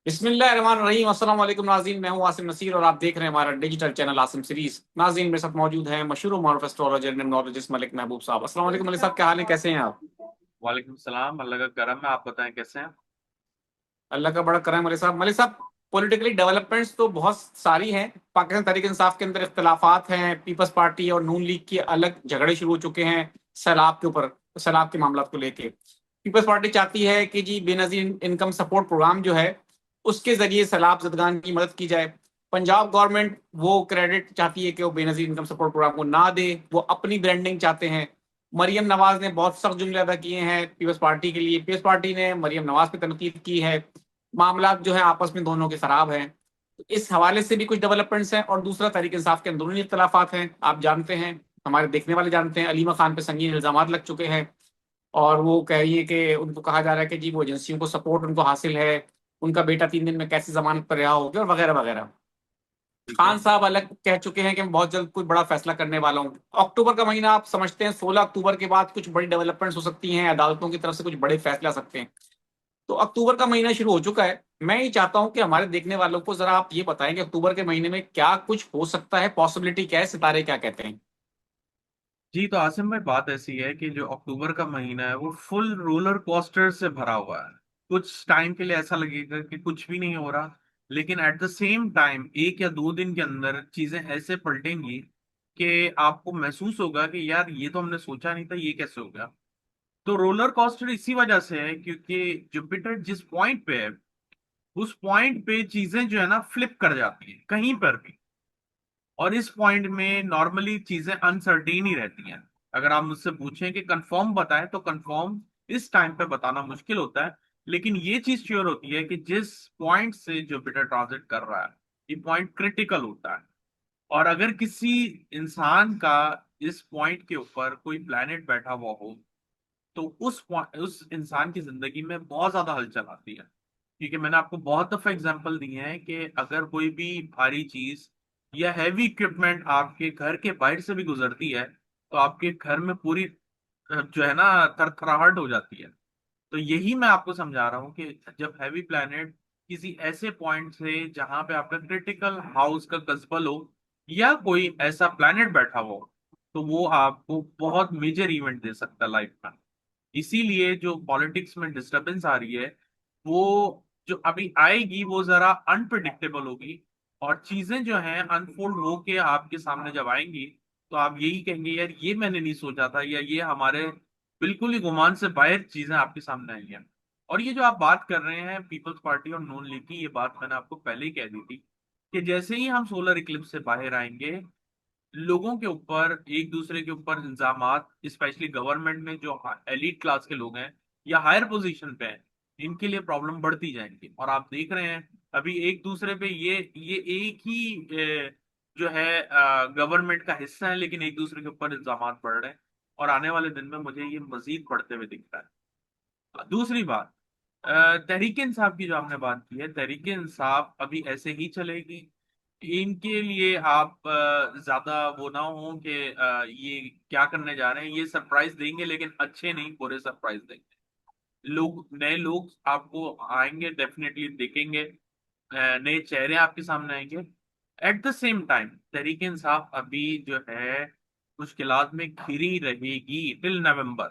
बिस्मिल्लाहिर्रहमानिर्रहीम। अस्सलाम वालेकुम नाज़रीन, मैं हूं आसिम नसीर और आप देख रहे हैं हमारा डिजिटल चैनल आसिम सीरीज। नाज़रीन, मेरे साथ मौजूद हैं मशहूर मारूफ एस्ट्रोलॉजर एंड न्यूमरोलॉजिस्ट मलिक महबूब साहब। अस्सलाम वालेकुम मलिक साहब, क्या हाल है, कैसे हैं आप? वालेकुम सलाम। अल्लाह का करम है। आप बताएं कैसे हैं। अल्लाह का बड़ा करम है मलिक साहब। पॉलिटिकली डेवलपमेंट्स तो बहुत सारी हैं। पाकिस्तान तहरीक इंसाफ के अंदर इख्तलाफात हैं, पीपल्स पार्टी और नून लीग के अलग झगड़े शुरू हो चुके हैं सैलाब के ऊपर, सैलाब के मामला को लेके। पीपल्स पार्टी चाहती है कि जी बेनजीर इनकम सपोर्ट प्रोग्राम जो है उसके जरिए सैलाब जदगान की मदद की जाए। पंजाब गवर्नमेंट वो क्रेडिट चाहती है कि वो बेनजीर इनकम सपोर्ट प्रोग्राम को ना दे, वो अपनी ब्रांडिंग चाहते हैं। मरियम नवाज ने बहुत सख्त जुमले अदा किए हैं पीपल्स पार्टी के लिए, पीपल्स पार्टी ने मरियम नवाज पर तनकीद की है। मामला जो है आपस में दोनों के खराब हैं। तो इस हवाले से भी कुछ डेवलपमेंट्स हैं और दूसरा तहरीक इंसाफ के अंदरूनी इख्तलाफात हैं। आप जानते हैं, हमारे देखने वाले जानते हैं, अलीमा खान पे संगीन इल्जाम लग चुके हैं और वो कह रही है कि उनको कहा जा रहा है कि जी वो एजेंसियों को सपोर्ट उनको हासिल है, उनका बेटा 3 दिन में कैसे जमानत पर रिहा हो गया और वगैरह वगैरह। ठीक है। खान साहब अलग कह चुके हैं कि मैं बहुत जल्द कोई बड़ा फैसला करने वाला हूँ। अक्टूबर का महीना आप समझते हैं, 16 अक्टूबर के बाद कुछ बड़ी डेवलपमेंट्स हो सकती हैं, अदालतों की तरफ से कुछ बड़े फैसले आ सकते हैं। तो अक्टूबर का महीना शुरू हो चुका है। मैं ये चाहता हूं कि हमारे देखने वालों को जरा आप ये बताएं कि अक्टूबर के महीने में क्या कुछ हो सकता है, पॉसिबिलिटी क्या है, सितारे क्या कहते हैं। जी तो आसिम भाई, बात ऐसी है कि जो अक्टूबर का महीना है वो फुल रोलर कोस्टर से भरा हुआ है। कुछ टाइम के लिए ऐसा लगेगा कि कुछ भी नहीं हो रहा, लेकिन एट द सेम टाइम 1 या 2 दिन के अंदर चीजें ऐसे पलटेंगी कि आपको महसूस होगा कि यार ये तो हमने सोचा नहीं था, ये कैसे हो गया। तो रोलर कोस्टर इसी वजह से है क्योंकि जुपिटर जिस पॉइंट पे है उस पॉइंट पे चीजें जो है ना फ्लिप कर जाती है कहीं पर भी। और इस पॉइंट में नॉर्मली चीजें अनसर्टेन ही रहती हैं। अगर आप मुझसे पूछें कि कंफर्म बताएं तो कंफर्म इस टाइम पे बताना मुश्किल होता है। लेकिन ये चीज श्योर होती है कि जिस पॉइंट से जुपिटर ट्रांजिट कर रहा है ये पॉइंट क्रिटिकल होता है। और अगर किसी इंसान का इस पॉइंट के ऊपर कोई प्लेनेट बैठा हुआ हो तो उस इंसान की जिंदगी में बहुत ज्यादा हलचल आती है। क्योंकि मैंने आपको बहुत दफा एग्जांपल दिए हैं कि अगर कोई भी भारी चीज या हैवी इक्विपमेंट आपके घर के बाहर से भी गुजरती है तो आपके घर में पूरी जो है ना थरथराहट हो जाती है। तो यही मैं आपको समझा रहा हूँ कि जब हैवी प्लैनेट किसी ऐसे पॉइंट से जहां पे आपका क्रिटिकल हाउस का कस्बल हो या कोई ऐसा प्लैनेट बैठा हो तो वो आपको बहुत मेजर इवेंट दे सकता है लाइफ में। इसीलिए जो पॉलिटिक्स में डिस्टरबेंस आ रही है वो जो अभी आएगी वो जरा अनप्रडिक्टेबल होगी। और चीजें जो हैं अनफोल्ड होके आपके सामने जब आएंगी तो आप यही कहेंगे यार ये मैंने नहीं सोचा था, या ये हमारे बिल्कुल ही गुमान से बाहर चीजें आपके सामने आई हैं। और ये जो आप बात कर रहे हैं पीपल्स पार्टी और नून लीग की, ये बात मैंने आपको पहले ही कह दी थी कि जैसे ही हम सोलर इक्लिप्स से बाहर आएंगे लोगों के ऊपर एक दूसरे के ऊपर इल्जामात, स्पेशली गवर्नमेंट में जो एलीट क्लास के लोग हैं या हायर पोजीशन पे हैं, इनके लिए प्रॉब्लम बढ़ती जाएंगी। और आप देख रहे हैं अभी एक दूसरे पे ये एक ही जो है गवर्नमेंट का हिस्सा है लेकिन एक दूसरे के ऊपर इल्जामात बढ़ रहे हैं। और आने वाले दिन में मुझे ये मजीद बढ़ते हुए दिखता है। दूसरी बात, तहरीक इंसाफ की जो आपने बात की है, तहरीक इंसाफ अभी ऐसे ही चलेगी। इनके लिए आप ज्यादा वो ना हो कि ये क्या करने जा रहे हैं, ये सरप्राइज देंगे लेकिन अच्छे नहीं, बुरे सरप्राइज देंगे। लोग, नए लोग आपको आएंगे, डेफिनेटली देखेंगे, नए चेहरे आपके सामने आएंगे। At the same time Tehreek Insaf अभी जो है मुश्किलात में घिरी रहेगी टिल नवंबर।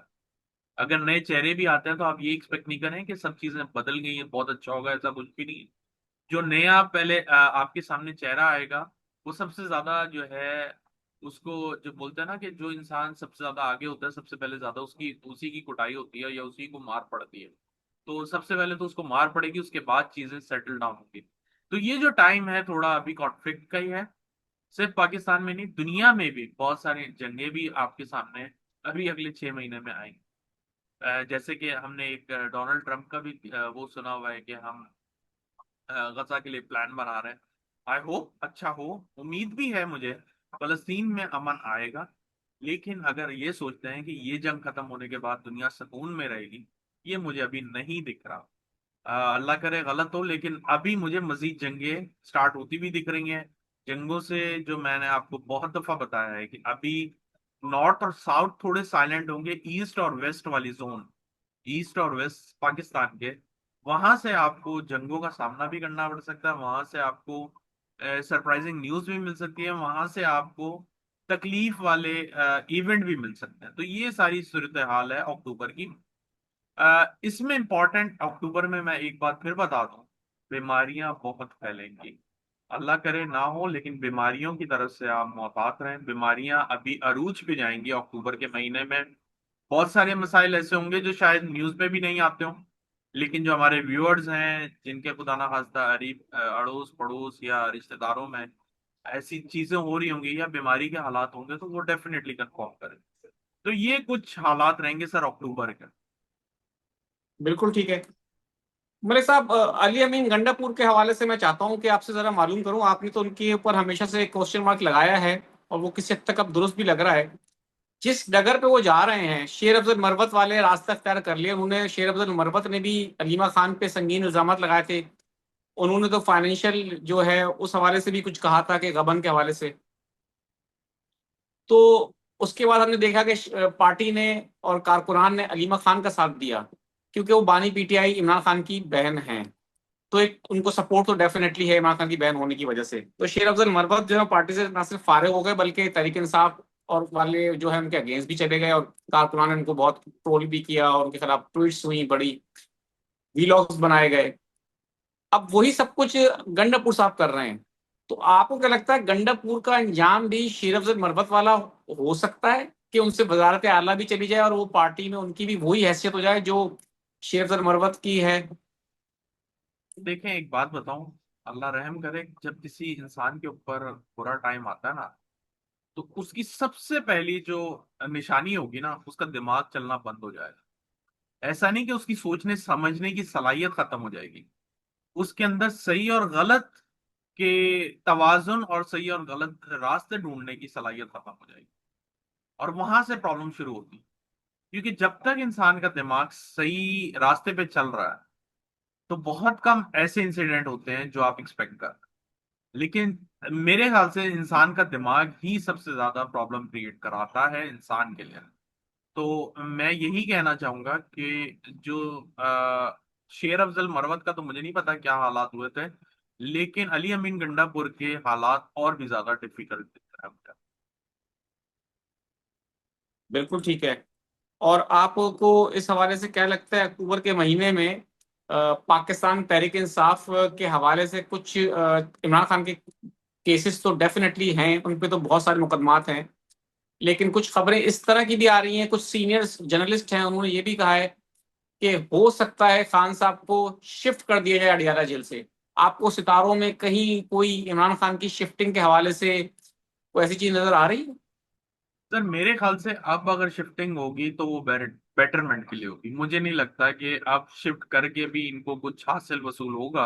अगर नए चेहरे भी आते हैं तो आप ये एक्सपेक्ट नहीं करें कि सब चीजें बदल गई है, बहुत अच्छा होगा, ऐसा कुछ भी नहीं है। जो नया पहले आपके सामने चेहरा आएगा वो सबसे ज्यादा जो है उसको, जो बोलते हैं ना कि जो इंसान सबसे ज्यादा आगे होता है सबसे पहले ज्यादा उसकी उसी की कुटाई होती है या उसी को मार पड़ती है। तो सबसे पहले तो उसको मार पड़ेगी, उसके बाद चीजें सेटल डाउन होंगी। तो ये जो टाइम है थोड़ा अभी कॉन्फ्लिक्ट का ही है। सिर्फ पाकिस्तान में नहीं, दुनिया में भी बहुत सारी जंगें भी आपके सामने अभी अगले 6 महीने में आएंगी। जैसे कि हमने एक डोनाल्ड ट्रंप का भी वो सुना हुआ है कि हम गजा के लिए प्लान बना रहे हैं। आई होप अच्छा हो, उम्मीद भी है मुझे फलस्तीन में अमन आएगा। लेकिन अगर ये सोचते हैं कि ये जंग खत्म होने के बाद दुनिया सुकून में रहेगी, ये मुझे अभी नहीं दिख रहा। अल्लाह करे गलत हो, लेकिन अभी मुझे मजीद जंगें स्टार्ट होती भी दिख रही हैं। जंगों से जो मैंने आपको बहुत दफा बताया है कि अभी नॉर्थ और साउथ थोड़े साइलेंट होंगे, ईस्ट और वेस्ट वाली जोन, ईस्ट और वेस्ट पाकिस्तान के वहां से आपको जंगों का सामना भी करना पड़ सकता है, वहां से आपको सरप्राइजिंग न्यूज भी मिल सकती है, वहां से आपको तकलीफ वाले इवेंट भी मिल सकते हैं। तो ये सारी सूरत हाल है अक्टूबर की। इसमें इंपॉर्टेंट, अक्टूबर में मैं एक बात फिर बता दूं, बीमारियां बहुत फैलेंगी। अल्लाह करे ना हो, लेकिन बीमारियों की तरफ से आप मुहतात रहें। बीमारियां अभी अरूज पे जाएंगी अक्टूबर के महीने में। बहुत सारे मसाइल ऐसे होंगे जो शायद न्यूज में भी नहीं आते हों, लेकिन जो हमारे व्यूअर्स हैं, जिनके खुदा ना खास्ता अड़ोस पड़ोस या रिश्तेदारों में ऐसी चीजें हो रही होंगी या बीमारी के हालात होंगे, तो वो डेफिनेटली कंफर्म करें। तो ये कुछ हालात रहेंगे सर अक्टूबर के। बिल्कुल ठीक है। मलिक साहब, अली अमीन गंडापुर के हवाले से मैं चाहता हूं कि आपसे जरा मालूम करूं। आपने तो उनके ऊपर हमेशा से क्वेश्चन मार्क लगाया है, और वो किसी हद तक अब दुरुस्त भी लग रहा है। जिस डगर पे वो जा रहे हैं, शेर अफजल मरवत वाले रास्ता अख्तियार कर लिया उन्होंने। शेर अफजल मरवत ने भी अलीमा खान पे संगीन इल्जाम लगाए थे। उन्होंने तो फाइनेंशियल जो है उस हवाले से भी कुछ कहा था कि गबन के हवाले से। तो उसके बाद हमने देखा कि पार्टी ने और कारकुनान ने अलीमा खान का साथ दिया, क्योंकि वो बानी पीटीआई इमरान खान की बहन है। तो एक उनको सपोर्ट तो डेफिनेटली है इमरान खान की बहन होने की वजह से। तो शेर अफजल मरवत जो है पार्टी से ना सिर्फ फारिग हो गए, बल्कि तहरीक इंसाफ और वाले जो है उनके अगेंस्ट भी चले गए, और कारकुनान ने उनको बहुत ट्रोल भी किया और उनके खिलाफ ट्वीट्स हुई, बड़ी वीलॉग्स बनाए गए। अब वही सब कुछ गंडापुर साहब कर रहे हैं। तो आपको क्या लगता है, गंडापुर का अंजाम भी शेर अफजल मरवत वाला हो सकता है कि उनसे वजारत आला भी चली जाए और वो पार्टी में उनकी भी वही हैसियत हो जाए जो शेर अफजल मरवत की है? देखें, एक बात बताऊं, अल्लाह रहम करे, जब किसी इंसान के ऊपर बुरा टाइम आता है ना, तो उसकी सबसे पहली जो निशानी होगी ना, उसका दिमाग चलना बंद हो जाएगा। ऐसा नहीं कि उसकी सोचने समझने की सलाहियत खत्म हो जाएगी, उसके अंदर सही और गलत के तवाजुन और सही और गलत रास्ते ढूंढने की सलाहियत खत्म हो जाएगी। और वहां से प्रॉब्लम शुरू होती है। क्योंकि जब तक इंसान का दिमाग सही रास्ते पे चल रहा है, तो बहुत कम ऐसे इंसिडेंट होते हैं जो आप एक्सपेक्ट कर। लेकिन मेरे ख्याल से इंसान का दिमाग ही सबसे ज्यादा प्रॉब्लम क्रिएट कराता है इंसान के लिए। तो मैं यही कहना चाहूंगा कि जो शेर अफजल मरवत का तो मुझे नहीं पता क्या हालात हुए थे, लेकिन अली अमीन गंडापुर के हालात और भी ज्यादा डिफिकल्ट दिख रहे हैं मुझे। बिल्कुल ठीक है। और आपको इस हवाले से क्या लगता है, अक्टूबर के महीने में पाकिस्तान तहरीक इंसाफ के हवाले से कुछ इमरान खान के केसेस तो डेफिनेटली हैं, उन पे तो बहुत सारे मुकदमात हैं। लेकिन कुछ खबरें इस तरह की भी आ रही हैं, कुछ सीनियर जर्नलिस्ट हैं उन्होंने ये भी कहा है कि हो सकता है खान साहब को शिफ्ट कर दिया जाए अडियाला जेल से। आपको सितारों में कहीं कोई इमरान खान की शिफ्टिंग के हवाले से कोई ऐसी चीज नजर आ रही है? सर मेरे ख्याल से अब अगर शिफ्टिंग होगी तो वो बेटरमेंट के लिए होगी। मुझे नहीं लगता कि अब शिफ्ट करके भी इनको कुछ हासिल वसूल होगा।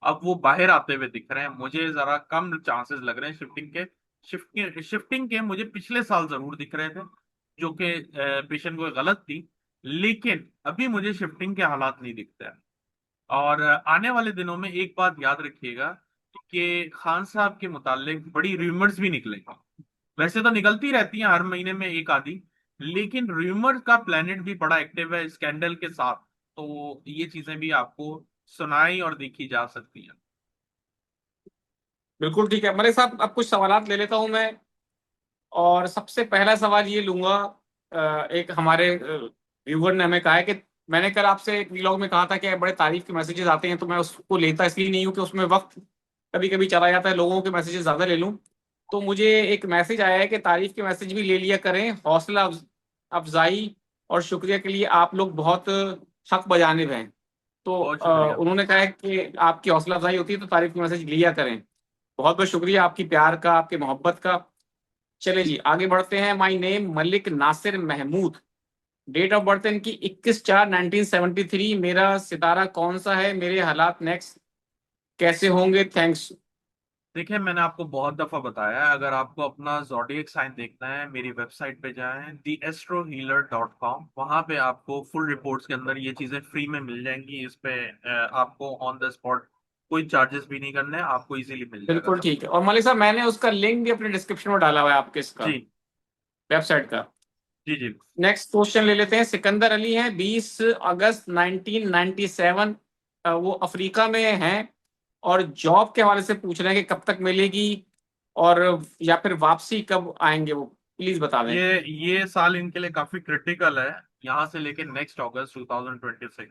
अब वो बाहर आते हुए दिख रहे हैं, मुझे जरा कम चांसेस लग रहे हैं शिफ्टिंग के। शिफ्टिंग के मुझे पिछले साल जरूर दिख रहे थे, जो कि पेशन को गलत थी। लेकिन अभी मुझे शिफ्टिंग के हालात नहीं दिखते हैं। और आने वाले दिनों में एक बात याद रखिएगा कि खान साहब के मुतालिक बड़ी रूमर्स भी निकलेंगी। वैसे तो निकलती रहती हैं हर महीने में एक आधी, लेकिन रूमर का प्लेनेट भी बड़ा एक्टिव है स्कैंडल के साथ। तो ये चीजें भी आपको सुनाई और देखी जा सकती हैं। बिल्कुल ठीक है मलिक साहब, अब कुछ सवालात ले लेता हूं मैं। और सबसे पहला सवाल ये लूंगा। एक हमारे व्यूवर ने हमें कहा है कि मैंने कल आपसे एक व्लॉग में कहा था कि बड़े तारीफ के मैसेजेस आते हैं, तो मैं उसको लेता इसलिए नहीं हूँ कि उसमें वक्त कभी कभी चला जाता है, लोगों के मैसेजेस ज्यादा ले लूँ। तो मुझे एक मैसेज आया है कि तारीफ के मैसेज भी ले लिया करें, हौसला अफजाई और शुक्रिया के लिए आप लोग बहुत हक बजानिब हैं। तो बहुत शुक्रिया। उन्होंने कहा है कि आपकी हौसला अफजाई होती है तो तारीफ के मैसेज लिया करें। बहुत बहुत शुक्रिया आपकी प्यार का, आपके मोहब्बत का। चले जी आगे बढ़ते हैं। My name Malik Nasir Mahmood. Date of birth इनकी 21/4/1973। मेरा सितारा कौन सा है, मेरे हालात नेक्स्ट कैसे होंगे? थैंक्स। देखिए, मैंने आपको बहुत दफा बताया है, अगर आपको अपना जॉडिएक साइन देखना है, मेरी वेबसाइट पे जाएं theastrohealer.com। वहां पे आपको फुल रिपोर्ट्स के अंदर ये चीजें फ्री में मिल जाएंगी। इस पे आपको ऑन द स्पॉट कोई चार्जेस भी नहीं करने हैं, आपको इजीली मिल जाएगा बिल्कुल सब ठीक कुछ। है। और मलिक साहब, मैंने उसका लिंक भी अपने डिस्क्रिप्शन में डाला हुआ है आपके इसका, जी वेबसाइट का। जी जी। नेक्स्ट क्वेश्चन ले लेते हैं। सिकंदर अली हैं, 20 अगस्त 1997 वो अफ्रीका में हैं और जॉब के हवाले से पूछ रहे हैं कि कब तक मिलेगी और या फिर वापसी कब आएंगे वो, प्लीज बता दें। ये साल इनके लिए काफी क्रिटिकल है, यहाँ से लेके नेक्स्ट अगस्त 2026।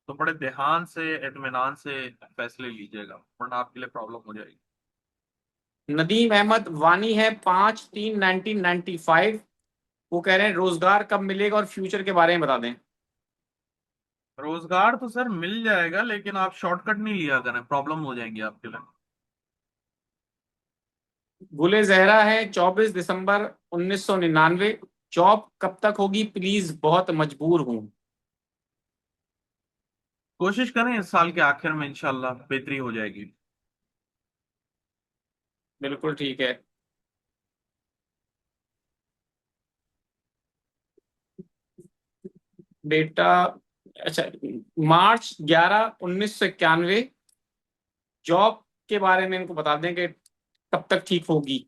तो बड़े ध्यान से इत्मीनान से फैसले लीजिएगा, वरना आपके लिए प्रॉब्लम हो जाएगी। नदीम अहमद वानी है 5/3/1995। वो कह रहे हैं रोजगार कब मिलेगा और फ्यूचर के बारे में बता दें। रोजगार तो सर मिल जाएगा, लेकिन आप शॉर्टकट नहीं लिया करें, प्रॉब्लम हो जाएंगी आपके लिए। गुले जहरा है 24 दिसंबर 1999। जॉब कब तक होगी प्लीज, बहुत मजबूर हूं। कोशिश करें इस साल के आखिर में इंशाल्लाह बेहतरी हो जाएगी। बिल्कुल ठीक है। बेटा, अच्छा, March 11 1991। जॉब के बारे में इनको बता दें कि कब तक ठीक होगी,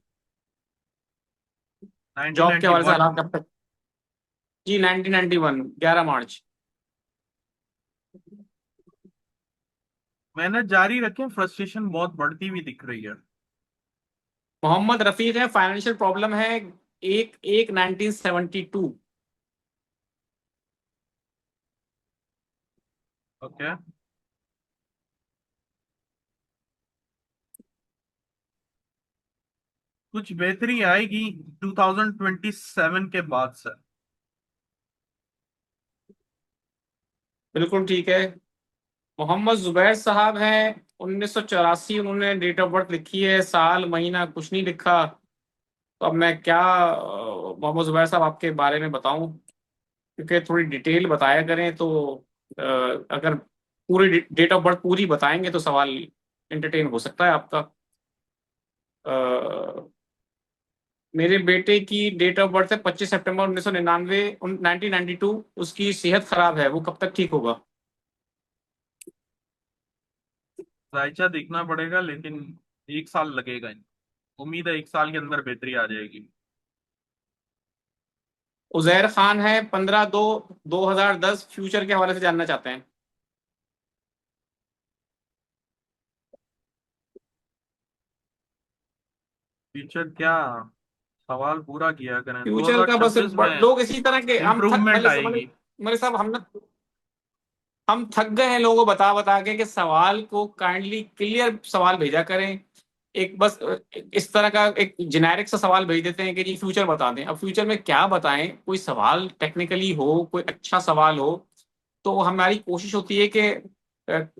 जॉब के हवाले से 1991। हालात कब तक। जी 1991 11 मार्च। मेहनत जारी रखें, फ्रस्ट्रेशन बहुत बढ़ती हुई दिख रही है। मोहम्मद रफीक है, फाइनेंशियल प्रॉब्लम है 1/1/1972। ओके। कुछ बेहतरी आएगी 2027 के बाद से। बिल्कुल ठीक है। मोहम्मद जुबैर साहब हैं 1984, उन्होंने डेट ऑफ बर्थ लिखी है, साल महीना कुछ नहीं लिखा। तो अब मैं क्या मोहम्मद जुबैर साहब आपके बारे में बताऊं, क्योंकि थोड़ी डिटेल बताया करें तो अगर पूरी डेट ऑफ बर्थ पूरी बताएंगे तो सवाल एंटरटेन हो सकता है आपका। अ, मेरे बेटे की डेट ऑफ बर्थ है 25 सितंबर 1992। उसकी सेहत खराब है, वो कब तक ठीक होगा। जायचा देखना पड़ेगा, लेकिन 1 साल लगेगा। उम्मीद है 1 साल के अंदर बेहतरी आ जाएगी। उजैर खान है 15/2/2010। फ्यूचर के हवाले से जानना चाहते हैं। फीचर क्या? सवाल पूरा किया करें। फ्यूचर का बस 2026 में लोग इसी तरह के, हम थक इम्प्रूवमेंट मतलब आएगी। मेरे साहब हम थक गए हैं लोगों को बता बता के कि सवाल को काइंडली क्लियर सवाल भेजा करें। एक बस इस तरह का एक जेनेरिक सा सवाल भेज देते हैं कि जी फ्यूचर बता दें। अब फ्यूचर में क्या बताएं, कोई सवाल टेक्निकली हो, कोई अच्छा सवाल हो। तो हमारी कोशिश होती है कि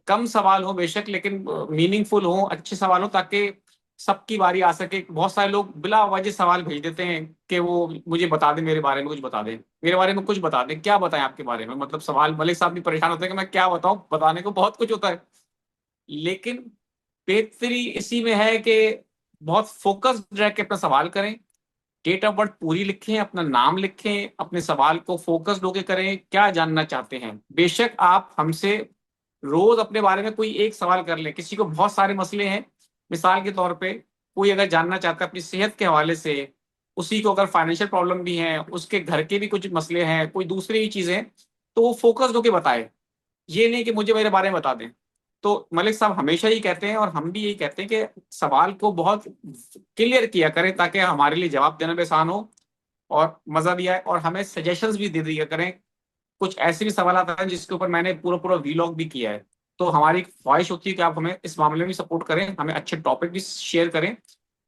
कम सवाल हो बेशक, लेकिन मीनिंगफुल हो, अच्छे सवाल हो, ताकि सबकी बारी आ सके। बहुत सारे लोग बिला वजह सवाल भेज देते हैं कि वो मुझे बता दें, मेरे बारे में कुछ बता दें, मेरे बारे में कुछ बता दें। क्या बताएं आपके बारे में, मतलब सवाल, मलिक साहब भी परेशान होते हैं कि मैं क्या बताऊं, बताने को बहुत कुछ होता है। लेकिन बेहतरी इसी में है कि बहुत फोकस्ड रह के अपना सवाल करें, डेट ऑफ बर्थ पूरी लिखें, अपना नाम लिखें, अपने सवाल को फोकस्ड होके करें, क्या जानना चाहते हैं। बेशक आप हमसे रोज अपने बारे में कोई एक सवाल कर लें, किसी को बहुत सारे मसले हैं। मिसाल के तौर पे कोई अगर जानना चाहता है अपनी सेहत के हवाले से, उसी को अगर फाइनेंशियल प्रॉब्लम भी है, उसके घर के भी कुछ मसले हैं, कोई दूसरी भी चीजें, तो वो फोकस्ड होके बताए। ये नहीं कि मुझे मेरे बारे में बता दें। तो मलिक साहब हमेशा ही कहते हैं और हम भी यही कहते हैं कि सवाल को बहुत क्लियर किया करें, ताकि हमारे लिए जवाब देना भी आसान हो और मजा भी आए, और हमें सजेशंस भी दे दिया करें। कुछ ऐसे भी सवाल आते हैं जिसके ऊपर मैंने पूरा पूरा वीलॉग भी किया है। तो हमारी ख्वाहिश होती है कि आप हमें इस मामले में भी सपोर्ट करें, हमें अच्छे टॉपिक भी शेयर करें,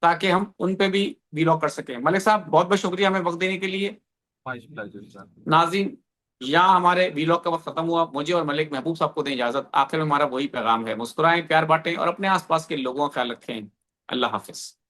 ताकि हम उन पे भी वीलॉग कर सकें। मलिक साहब बहुत बहुत शुक्रिया हमें वक्त देने के लिए। My pleasure sir. नाज़रीन, यहाँ हमारे वीलॉग का वक्त खत्म हुआ। मुझे और मलिक महबूब साहब को दें इजाजत। आखिर में हमारा वही पैगाम है, मुस्कुराएं, प्यार बांटें और अपने आसपास के लोगों का ख्याल रखें। अल्लाह हाफिज।